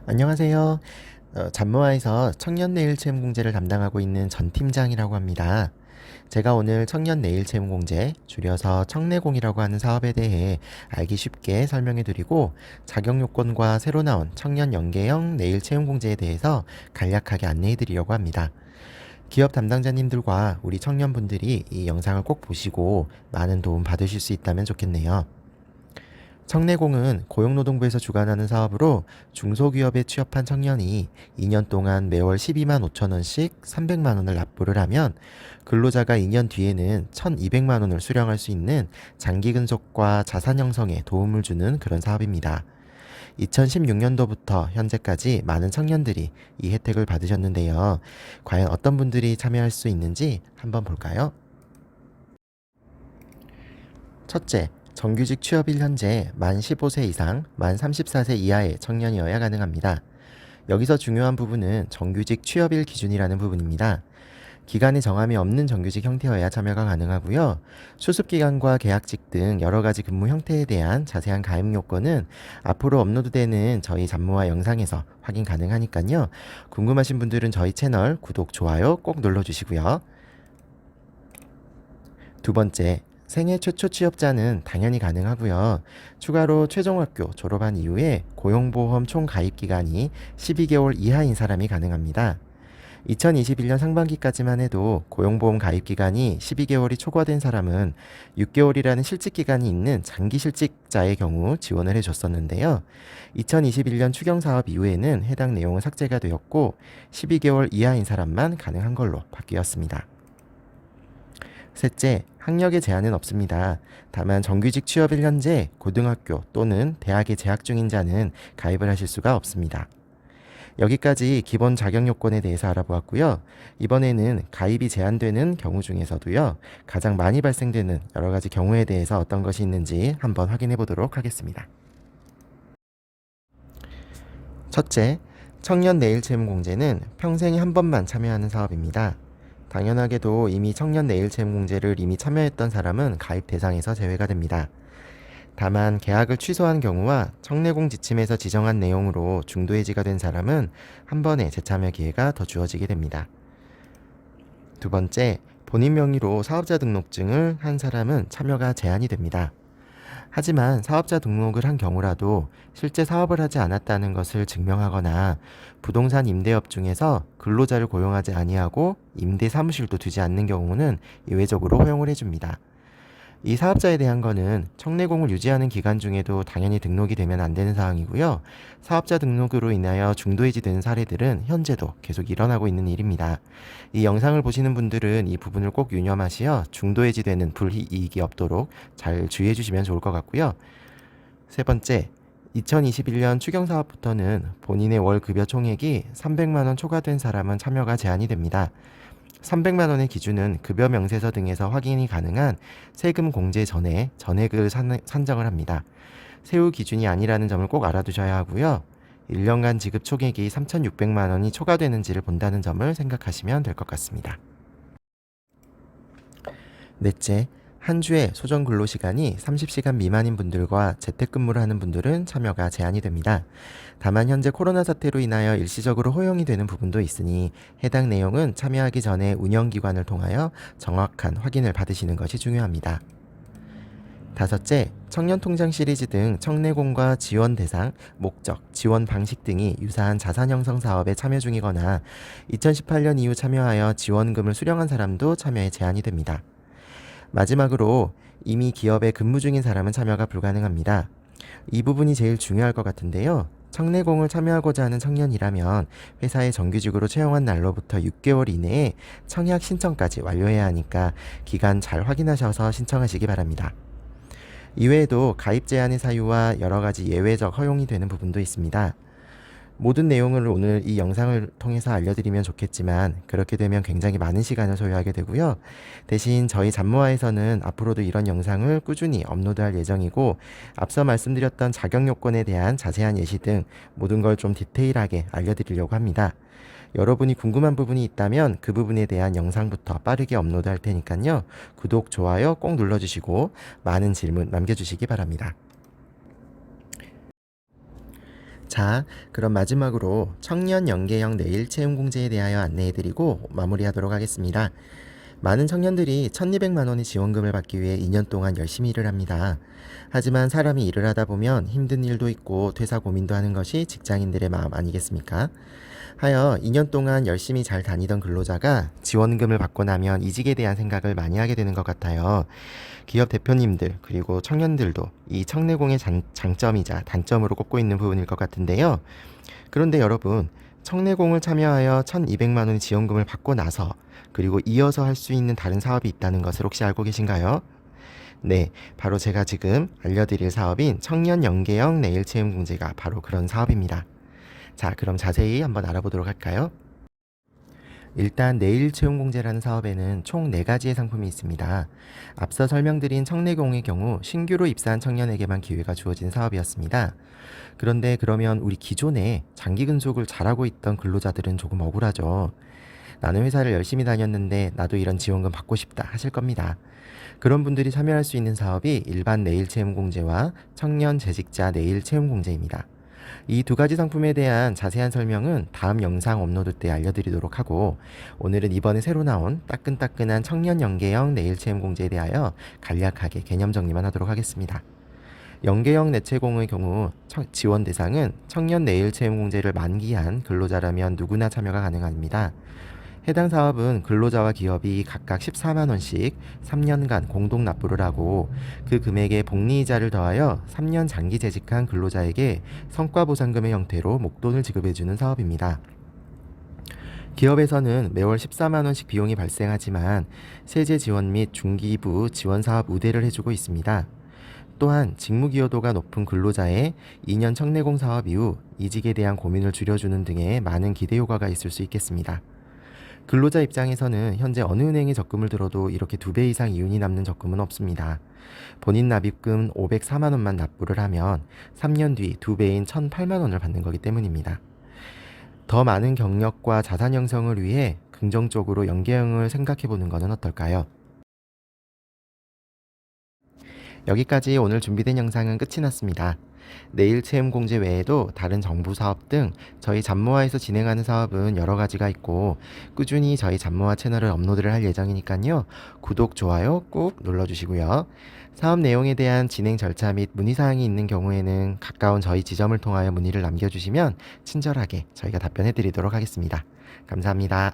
안녕하세요. 잡모아에서 청년 내일 체험 공제를 담당하고 있는 전 팀장이라고 합니다. 제가 오늘 청년 내일 체험 공제, 줄여서 청내공이라고 하는 사업에 대해 알기 쉽게 설명해 드리고 자격 요건과 새로 나온 청년 연계형 내일 체험 공제에 대해서 간략하게 안내해 드리려고 합니다. 기업 담당자님들과 우리 청년분들이 이 영상을 꼭 보시고 많은 도움 받으실 수 있다면 좋겠네요. 청내공은 고용노동부에서 주관하는 사업으로 중소기업에 취업한 청년이 2년 동안 매월 12만 5천 원씩 300만 원을 납부를 하면 근로자가 2년 뒤에는 1,200만 원을 수령할 수 있는 장기 근속과 자산 형성에 도움을 주는 그런 사업입니다. 2016년도부터 현재까지 많은 청년들이 이 혜택을 받으셨는데요. 과연 어떤 분들이 참여할 수 있는지 한번 볼까요? 첫째, 정규직 취업일 현재 만 15세 이상, 만 34세 이하의 청년이어야 가능합니다. 여기서 중요한 부분은 정규직 취업일 기준이라는 부분입니다. 기간의 정함이 없는 정규직 형태여야 참여가 가능하고요. 수습기간과 계약직 등 여러 가지 근무 형태에 대한 자세한 가입 요건은 앞으로 업로드되는 저희 잡모아 영상에서 확인 가능하니까요. 궁금하신 분들은 저희 채널 구독, 좋아요 꼭 눌러주시고요. 두 번째, 생애 최초 취업자는 당연히 가능하고요. 추가로 최종학교 졸업한 이후에 고용보험 총 가입 기간이 12개월 이하인 사람이 가능합니다. 2021년 상반기까지만 해도 고용보험 가입 기간이 12개월이 초과된 사람은 6개월이라는 실직 기간이 있는 장기 실직자의 경우 지원을 해줬었는데요. 2021년 추경 사업 이후에는 해당 내용은 삭제가 되었고 12개월 이하인 사람만 가능한 걸로 바뀌었습니다. 셋째, 학력에 제한은 없습니다. 다만 정규직 취업일 현재 고등학교 또는 대학에 재학 중인 자는 가입을 하실 수가 없습니다. 여기까지 기본 자격 요건에 대해서 알아보았고요. 이번에는 가입이 제한되는 경우 중에서도요, 가장 많이 발생되는 여러 가지 경우에 대해서 어떤 것이 있는지 한번 확인해 보도록 하겠습니다. 첫째, 청년 내일 체험 공제는 평생에 한 번만 참여하는 사업입니다. 당연하게도 이미 청년 내일 체험 공제를 이미 참여했던 사람은 가입 대상에서 제외가 됩니다. 다만 계약을 취소한 경우와 청내공 지침에서 지정한 내용으로 중도해지가 된 사람은 한 번의 재참여 기회가 더 주어지게 됩니다. 두 번째, 본인 명의로 사업자 등록증을 한 사람은 참여가 제한이 됩니다. 하지만 사업자 등록을 한 경우라도 실제 사업을 하지 않았다는 것을 증명하거나 부동산 임대업 중에서 근로자를 고용하지 아니하고 임대 사무실도 두지 않는 경우는 예외적으로 허용을 해줍니다. 이 사업자에 대한 거는 청내공을 유지하는 기간 중에도 당연히 등록이 되면 안 되는 사항이고요. 사업자 등록으로 인하여 중도해지되는 사례들은 현재도 계속 일어나고 있는 일입니다. 이 영상을 보시는 분들은 이 부분을 꼭 유념하시어 중도해지되는 불이익이 없도록 잘 주의해 주시면 좋을 것 같고요. 세 번째, 2021년 추경 사업부터는 본인의 월 급여 총액이 300만 원 초과된 사람은 참여가 제한이 됩니다. 300만 원의 기준은 급여 명세서 등에서 확인이 가능한 세금 공제 전에 전액을 산정을 합니다. 세후 기준이 아니라는 점을 꼭 알아두셔야 하고요. 1년간 지급 총액이 3,600만 원이 초과되는지를 본다는 점을 생각하시면 될 것 같습니다. 넷째, 한 주에 소정 근로시간이 30시간 미만인 분들과 재택근무를 하는 분들은 참여가 제한이 됩니다. 다만 현재 코로나 사태로 인하여 일시적으로 허용이 되는 부분도 있으니 해당 내용은 참여하기 전에 운영기관을 통하여 정확한 확인을 받으시는 것이 중요합니다. 다섯째, 청년통장 시리즈 등 청내공과 지원 대상, 목적, 지원 방식 등이 유사한 자산 형성 사업에 참여 중이거나 2018년 이후 참여하여 지원금을 수령한 사람도 참여에 제한이 됩니다. 마지막으로 이미 기업에 근무 중인 사람은 참여가 불가능합니다. 이 부분이 제일 중요할 것 같은데요. 청내공을 참여하고자 하는 청년이라면 회사에 정규직으로 채용한 날로부터 6개월 이내에 청약 신청까지 완료해야 하니까 기간 잘 확인하셔서 신청하시기 바랍니다. 이외에도 가입 제한의 사유와 여러 가지 예외적 허용이 되는 부분도 있습니다. 모든 내용을 오늘 이 영상을 통해서 알려드리면 좋겠지만 그렇게 되면 굉장히 많은 시간을 소요하게 되고요. 대신 저희 잡모아에서는 앞으로도 이런 영상을 꾸준히 업로드할 예정이고 앞서 말씀드렸던 자격 요건에 대한 자세한 예시 등 모든 걸 좀 디테일하게 알려드리려고 합니다. 여러분이 궁금한 부분이 있다면 그 부분에 대한 영상부터 빠르게 업로드할 테니까요. 구독, 좋아요 꼭 눌러주시고 많은 질문 남겨주시기 바랍니다. 자, 그럼 마지막으로 청년 연계형 내일 채용 공제에 대하여 안내해드리고 마무리하도록 하겠습니다. 많은 청년들이 1,200만 원의 지원금을 받기 위해 2년 동안 열심히 일을 합니다. 하지만 사람이 일을 하다 보면 힘든 일도 있고 퇴사 고민도 하는 것이 직장인들의 마음 아니겠습니까? 하여 2년 동안 열심히 잘 다니던 근로자가 지원금을 받고 나면 이직에 대한 생각을 많이 하게 되는 것 같아요. 기업 대표님들 그리고 청년들도 이 청내공의 장점이자 단점으로 꼽고 있는 부분일 것 같은데요. 그런데 여러분, 청내공을 참여하여 1,200만 원의 지원금을 받고 나서 그리고 이어서 할 수 있는 다른 사업이 있다는 것을 혹시 알고 계신가요? 네, 바로 제가 지금 알려드릴 사업인 청년 연계형 내일 채용 공제가 바로 그런 사업입니다. 자, 그럼 자세히 한번 알아보도록 할까요? 일단 내일 채용 공제라는 사업에는 총 4가지의 상품이 있습니다. 앞서 설명드린 청내공의 경우 신규로 입사한 청년에게만 기회가 주어진 사업이었습니다. 그런데 그러면 우리 기존에 장기 근속을 잘하고 있던 근로자들은 조금 억울하죠. 나는 회사를 열심히 다녔는데 나도 이런 지원금 받고 싶다 하실 겁니다. 그런 분들이 참여할 수 있는 사업이 일반 내일 채용 공제와 청년 재직자 내일 채용 공제입니다. 이 2가지 상품에 대한 자세한 설명은 다음 영상 업로드 때 알려드리도록 하고, 오늘은 이번에 새로 나온 따끈따끈한 청년 연계형 내일 채용 공제에 대하여 간략하게 개념 정리만 하도록 하겠습니다. 연계형 내채공의 경우 지원 대상은 청년 내일 채용 공제를 만기한 근로자라면 누구나 참여가 가능합니다. 해당 사업은 근로자와 기업이 각각 14만 원씩 3년간 공동 납부를 하고 그 금액에 복리이자를 더하여 3년 장기 재직한 근로자에게 성과보상금의 형태로 목돈을 지급해주는 사업입니다. 기업에서는 매월 14만 원씩 비용이 발생하지만 세제 지원 및 중기부 지원 사업 우대를 해주고 있습니다. 또한 직무 기여도가 높은 근로자의 2년 청내공 사업 이후 이직에 대한 고민을 줄여주는 등의 많은 기대 효과가 있을 수 있겠습니다. 근로자 입장에서는 현재 어느 은행에 적금을 들어도 이렇게 2배 이상 이윤이 남는 적금은 없습니다. 본인 납입금 504만 원만 납부를 하면 3년 뒤 2배인 1,008만 원을 받는 거기 때문입니다. 더 많은 경력과 자산 형성을 위해 긍정적으로 연계형을 생각해 보는 것은 어떨까요? 여기까지 오늘 준비된 영상은 끝이 났습니다. 내일 채용 공제 외에도 다른 정부 사업 등 저희 잡모아에서 진행하는 사업은 여러 가지가 있고 꾸준히 저희 잡모아 채널을 업로드를 할 예정이니까요. 구독, 좋아요 꾹 눌러주시고요. 사업 내용에 대한 진행 절차 및 문의사항이 있는 경우에는 가까운 저희 지점을 통하여 문의를 남겨주시면 친절하게 저희가 답변해 드리도록 하겠습니다. 감사합니다.